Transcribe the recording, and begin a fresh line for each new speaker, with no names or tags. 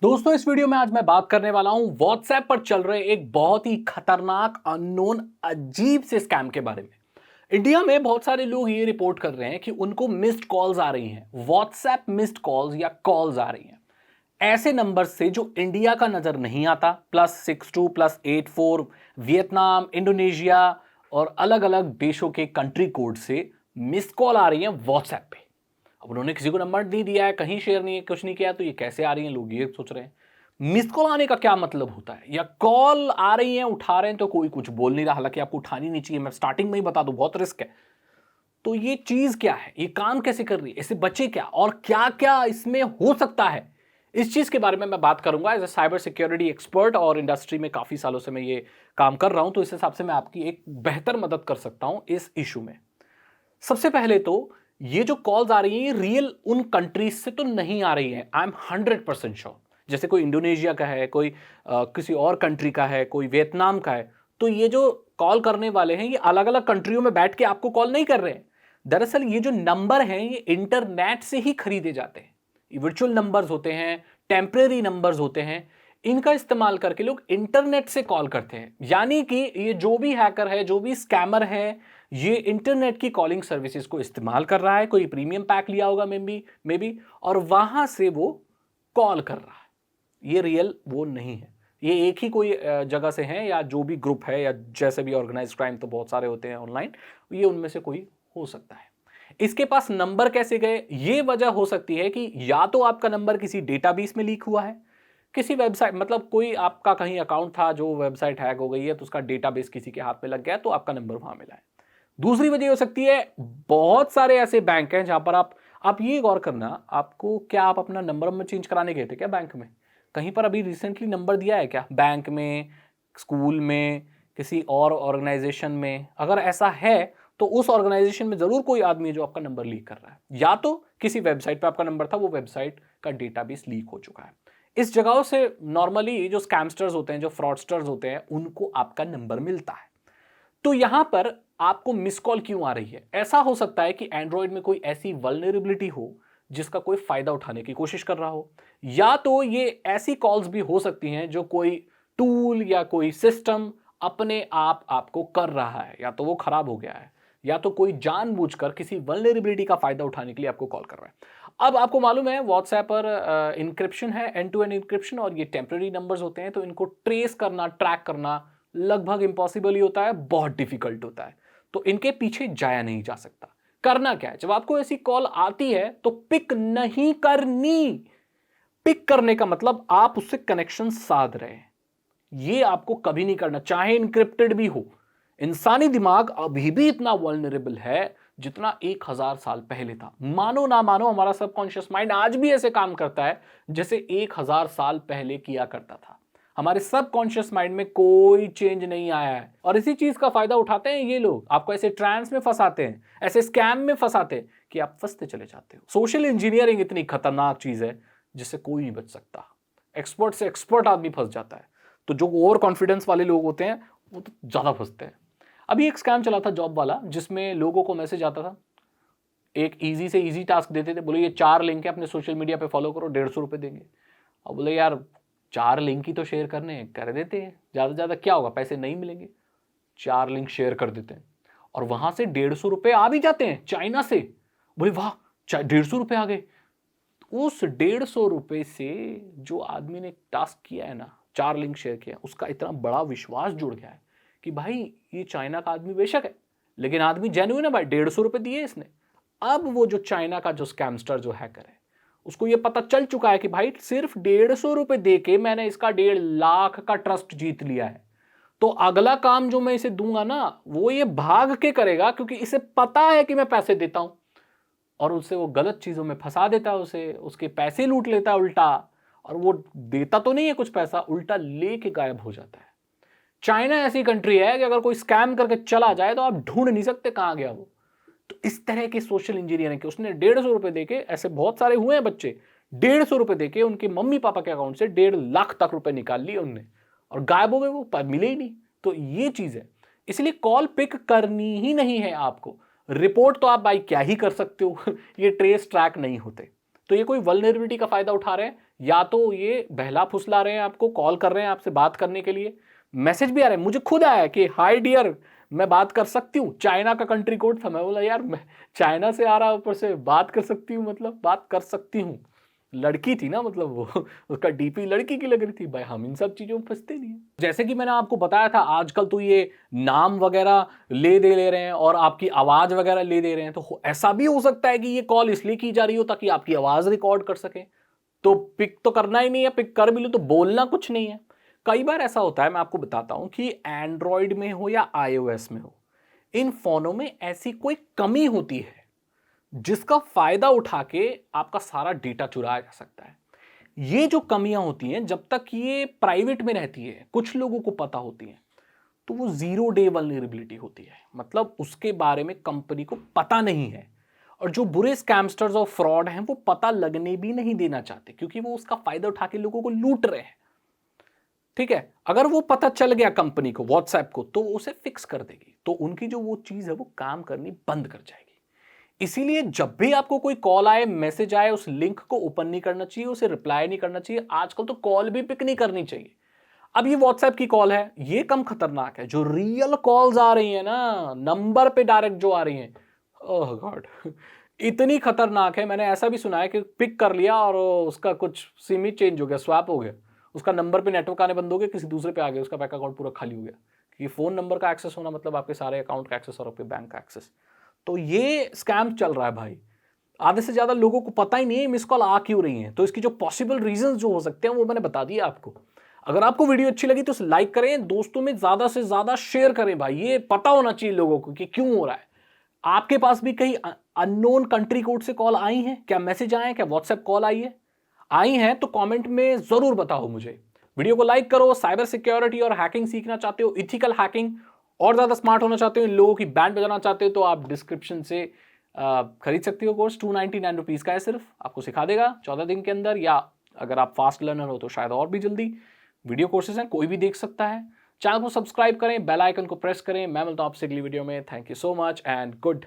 दोस्तों इस वीडियो में आज मैं बात करने वाला हूं व्हाट्सएप पर चल रहे एक बहुत ही खतरनाक अननोन अजीब से स्कैम के बारे में। इंडिया में बहुत सारे लोग ये रिपोर्ट कर रहे हैं कि उनको मिस्ड कॉल्स आ रही हैं, व्हाट्सएप मिस्ड कॉल्स या कॉल्स आ रही हैं ऐसे नंबर से जो इंडिया का नजर नहीं आता, +62 +84, वियतनाम, इंडोनेशिया और अलग अलग देशों के कंट्री कोड से मिस्ड कॉल आ रही हैं व्हाट्सएप पे। अब उन्होंने किसी को नंबर नहीं दिया है, कहीं शेयर नहीं है, कुछ नहीं किया, तो ये कैसे आ रही हैं? लोग ये सोच रहे हैं मिस्ड कॉल आने का क्या मतलब होता है, या कॉल आ रही है उठा रहे हैं तो कोई कुछ बोल नहीं रहा, हालांकि आपको उठानी नहीं चाहिए, मैं स्टार्टिंग में ही बता दूं बहुत रिस्क है। तो ये चीज क्या है, ये काम कैसे कर रही है, इससे बचे क्या और क्या क्या इसमें हो सकता है, इस चीज के बारे में मैं बात करूंगा as a cyber security expert. और इंडस्ट्री में काफी सालों से मैं ये काम कर रहा हूं, तो इस हिसाब से मैं आपकी एक बेहतर मदद कर सकता हूं इस इशू में। सबसे पहले तो ये जो कॉल्स आ रही हैं रियल उन कंट्रीज से तो नहीं आ रही है, आई एम 100% श्योर। जैसे कोई इंडोनेशिया का है, कोई किसी और कंट्री का है, कोई वियतनाम का है, तो ये जो कॉल करने वाले हैं ये अलग अलग कंट्रियों में बैठ के आपको कॉल नहीं कर रहे हैं। दरअसल ये जो नंबर हैं ये इंटरनेट से ही खरीदे जाते हैं। ये वर्चुअल नंबर्स होते हैं, टेम्परेरी नंबर्स होते हैं, इनका इस्तेमाल करके लोग इंटरनेट से कॉल करते हैं। यानी कि ये जो भी हैकर है, जो भी स्कैमर है, ये इंटरनेट की कॉलिंग सर्विसेज को इस्तेमाल कर रहा है, कोई प्रीमियम पैक लिया होगा मे बी, और वहां से वो कॉल कर रहा है। ये रियल वो नहीं है, ये एक ही कोई जगह से है, या जो भी ग्रुप है, या जैसे भी ऑर्गेनाइज क्राइम तो बहुत सारे होते हैं ऑनलाइन, ये उनमें से कोई हो सकता है। इसके पास नंबर कैसे गए, ये वजह हो सकती है कि या तो आपका नंबर किसी डेटाबेस में लीक हुआ है, किसी वेबसाइट, मतलब कोई आपका कहीं अकाउंट था, जो वेबसाइट हैक हो गई है तो उसका डेटाबेस किसी के हाथ में लग गया तो आपका नंबर वहां मिला है। दूसरी वजह हो सकती है, बहुत सारे ऐसे बैंक हैं जहां पर आप ये गौर करना, आपको क्या आप अपना नंबर में चेंज कराने गए थे क्या बैंक में? कहीं पर अभी रिसेंटली नंबर दिया है क्या, बैंक में, स्कूल में, किसी और ऑर्गेनाइजेशन में? अगर ऐसा है तो उस ऑर्गेनाइजेशन में जरूर कोई आदमी है जो आपका नंबर लीक कर रहा है, या तो किसी वेबसाइट पे आपका नंबर था, वो वेबसाइट का डेटाबेस लीक हो चुका है। इस जगहों से नॉर्मली जो स्कैमस्टर्स होते हैं, जो फ्रॉडस्टर्स होते हैं, उनको आपका नंबर मिलता है। तो यहां पर आपको मिस कॉल क्यों आ रही है? ऐसा हो सकता है कि एंड्रॉयड में कोई ऐसी वल्नरेबिलिटी हो जिसका कोई फायदा उठाने की कोशिश कर रहा हो, या तो ये ऐसी कॉल्स भी हो सकती हैं जो कोई टूल या कोई सिस्टम अपने आप आपको कर रहा है, या तो वो खराब हो गया है, या तो कोई जानबूझकर किसी वल्नरेबिलिटी का फायदा उठाने के लिए आपको कॉल कर रहा है। अब आपको मालूम है व्हाट्सएप पर इंक्रिप्शन है, एंड टू एंड इंक्रिप्शन, और ये टेम्पररी नंबर्स होते हैं, तो इनको ट्रेस करना, ट्रैक करना लगभग इम्पॉसिबल ही होता है, बहुत डिफिकल्ट होता है। तो इनके पीछे जाया नहीं जा सकता। करना क्या है, जब आपको ऐसी कॉल आती है तो पिक नहीं करनी। पिक करने का मतलब आप उससे कनेक्शन साध रहे हैं, ये आपको कभी नहीं करना, चाहे इनक्रिप्टेड भी हो। इंसानी दिमाग अभी भी इतना वल्नरेबल है जितना 1000 साल पहले था। मानो ना मानो, हमारा सबकॉन्शियस माइंड आज भी ऐसे काम करता है जैसे 1000 साल पहले किया करता था। हमारे सबकॉन्शियस माइंड में कोई चेंज नहीं आया है, और इसी चीज का फायदा उठाते हैं ये लोग, आपको ऐसे ट्रांस में फंसाते हैं, ऐसे स्कैम में फंसाते हैं कि आप फंसते चले जाते हो। सोशल इंजीनियरिंग इतनी खतरनाक चीज है जिससे कोई नहीं बच सकता। एक्सपर्ट से एक्सपर्ट आदमी फंस जाता है, तो जो ओवर कॉन्फिडेंस वाले लोग होते हैं वो तो ज्यादा फंसते हैं। अभी एक स्कैम चला था जॉब वाला, जिसमें लोगों को मैसेज आता था, एक इजी से इजी टास्क देते थे, बोले ये 4 लिंक है, अपने सोशल मीडिया पे फॉलो करो, 150 रुपये देंगे। अब बोले यार 4 लिंक ही तो शेयर करने हैं, कर देते हैं, ज़्यादा से ज़्यादा क्या होगा, पैसे नहीं मिलेंगे। 4 लिंक शेयर कर देते हैं और वहां से 150 रुपये आ भी जाते हैं चाइना से। बोले वाह, 150 रुपये आ गए। उस 150 रुपये से जो आदमी ने टास्क किया है ना, 4 लिंक शेयर किया, उसका इतना बड़ा विश्वास जुड़ गया है कि भाई ये चाइना का आदमी बेशक है, लेकिन आदमी जेन्युइन है भाई, 150 रुपये दिए इसने। अब वो जो चाइना का जो स्कैमस्टर, जो हैकर है, उसको ये पता चल चुका है कि भाई सिर्फ 150 रुपये दे के मैंने इसका 1.5 लाख का ट्रस्ट जीत लिया है, तो अगला काम जो मैं इसे दूंगा ना, वो ये भाग के करेगा, क्योंकि इसे पता है कि मैं पैसे देता हूं, और उससे वो गलत चीजों में फंसा देता है, उसे उसके पैसे लूट लेता है उल्टा, और वो देता तो नहीं है कुछ पैसा, उल्टा लेके गायब हो जाता है। चाइना ऐसी कंट्री है कि अगर कोई स्कैम करके चला जाए तो आप ढूंढ नहीं सकते कहां गया वो। तो इस तरह के सोशल इंजीनियरिंग के उसने 150 रुपये देके, ऐसे बहुत सारे हुए हैं बच्चे, 150 रुपये देके उनके मम्मी पापा के अकाउंट से 1.5 लाख तक रुपए निकाल लिए उनने, और गायब हो गए वो, पर मिले ही नहीं। तो ये चीज है, इसलिए कॉल पिक करनी ही नहीं है आपको। रिपोर्ट तो आप भाई क्या ही कर सकते हो ये ट्रेस ट्रैक नहीं होते। तो ये कोई वल्नरेबिलिटी का फायदा उठा रहे हैं, या तो ये बहला फुसला रहे हैं, आपको कॉल कर रहे हैं आपसे बात करने के लिए, मैसेज भी आ रहे हैं। मुझे खुद आया कि हाय डियर, मैं बात कर सकती हूँ। चाइना का कंट्री कोड था। मैं बोला यार मैं चाइना से आ रहा, ऊपर से बात कर सकती हूँ, मतलब बात कर सकती हूँ। लड़की थी ना, मतलब वो उसका डीपी लड़की की लग रही थी। भाई हम इन सब चीजों में फंसते नहीं है। जैसे कि मैंने आपको बताया था, आजकल तो ये नाम वगैरह ले रहे हैं और आपकी आवाज वगैरह ले रहे हैं। तो ऐसा भी हो सकता है कि ये कॉल इसलिए की जा रही हो ताकि आपकी आवाज रिकॉर्ड कर सके। तो पिक तो करना ही नहीं है, पिक कर भी लो तो बोलना कुछ नहीं है। कई बार ऐसा होता है, मैं आपको बताता हूं कि एंड्रॉयड में हो या iOS में हो, इन फोनों में ऐसी कोई कमी होती है जिसका फायदा उठा के आपका सारा डेटा चुराया जा सकता है। ये जो कमियां होती हैं, जब तक ये प्राइवेट में रहती है, कुछ लोगों को पता होती है, तो वो 0 डे वल्नरेबिलिटी होती है। मतलब उसके बारे में कंपनी को पता नहीं है, और जो बुरे स्कैमस्टर्स और फ्रॉड हैं वो पता लगने भी नहीं देना चाहते, क्योंकि वो उसका फायदा उठा के लोगों को लूट रहे हैं। ठीक है, अगर वो पता चल गया कंपनी को, व्हाट्सएप को, तो उसे फिक्स कर देगी, तो उनकी जो वो चीज है वो काम करनी बंद कर जाएगी। इसीलिए जब भी आपको कोई कॉल आए, मैसेज आए, उस लिंक को ओपन नहीं करना चाहिए, उसे रिप्लाई नहीं करना चाहिए। आजकल तो कॉल भी पिक नहीं करनी चाहिए। अब ये व्हाट्सएप की कॉल है, ये कम खतरनाक है। जो रियल कॉल्स आ रही है ना, नंबर पे डायरेक्ट जो आ रही हैं, ओह गॉड, इतनी खतरनाक है। मैंने ऐसा भी सुना है कि पिक कर लिया और उसका कुछ सिम ही चेंज हो गया, स्वैप हो गया, उसका नंबर पे नेटवर्क आने बंद हो गया, किसी दूसरे पे आ गया, उसका बैंक अकाउंट पूरा खाली हो गया। क्योंकि फोन नंबर का एक्सेस होना मतलब आपके सारे अकाउंट का एक्सेस और आपके बैंक का एक्सेस। तो ये स्कैम चल रहा है भाई। आधे से ज्यादा लोगों को पता ही नहीं है मिस कॉल आ क्यों रही है। तो इसकी जो पॉसिबल रीजंस जो हो सकते हैं वो मैंने बता दिया आपको। अगर आपको वीडियो अच्छी लगी तो उसे लाइक करें, दोस्तों में ज्यादा से ज्यादा शेयर करें। भाई ये पता होना चाहिए लोगों को कि क्यों हो रहा है। आपके पास भी कहीं अननोन कंट्री कोड से कॉल आई है क्या, मैसेज आए हैं क्या, व्हाट्सएप कॉल आई है? आई हैं तो कमेंट में जरूर बताओ मुझे। वीडियो को लाइक करो। साइबर सिक्योरिटी और हैकिंग सीखना चाहते हो, इथिकल हैकिंग, और ज्यादा स्मार्ट होना चाहते हो, इन लोगों की बैंड बजाना चाहते हो, तो आप डिस्क्रिप्शन से खरीद सकते हो कोर्स। 299 रुपीज का है, सिर्फ आपको सिखा देगा 14 दिन के अंदर, या अगर आप फास्ट लर्नर हो तो शायद और भी जल्दी। वीडियो कोर्सेज हैं, कोई भी देख सकता है। चैनल को सब्सक्राइब करें, बेल आइकन को प्रेस करें। मैं मिलता हूं आपसे अगली वीडियो में। Thank you so much and good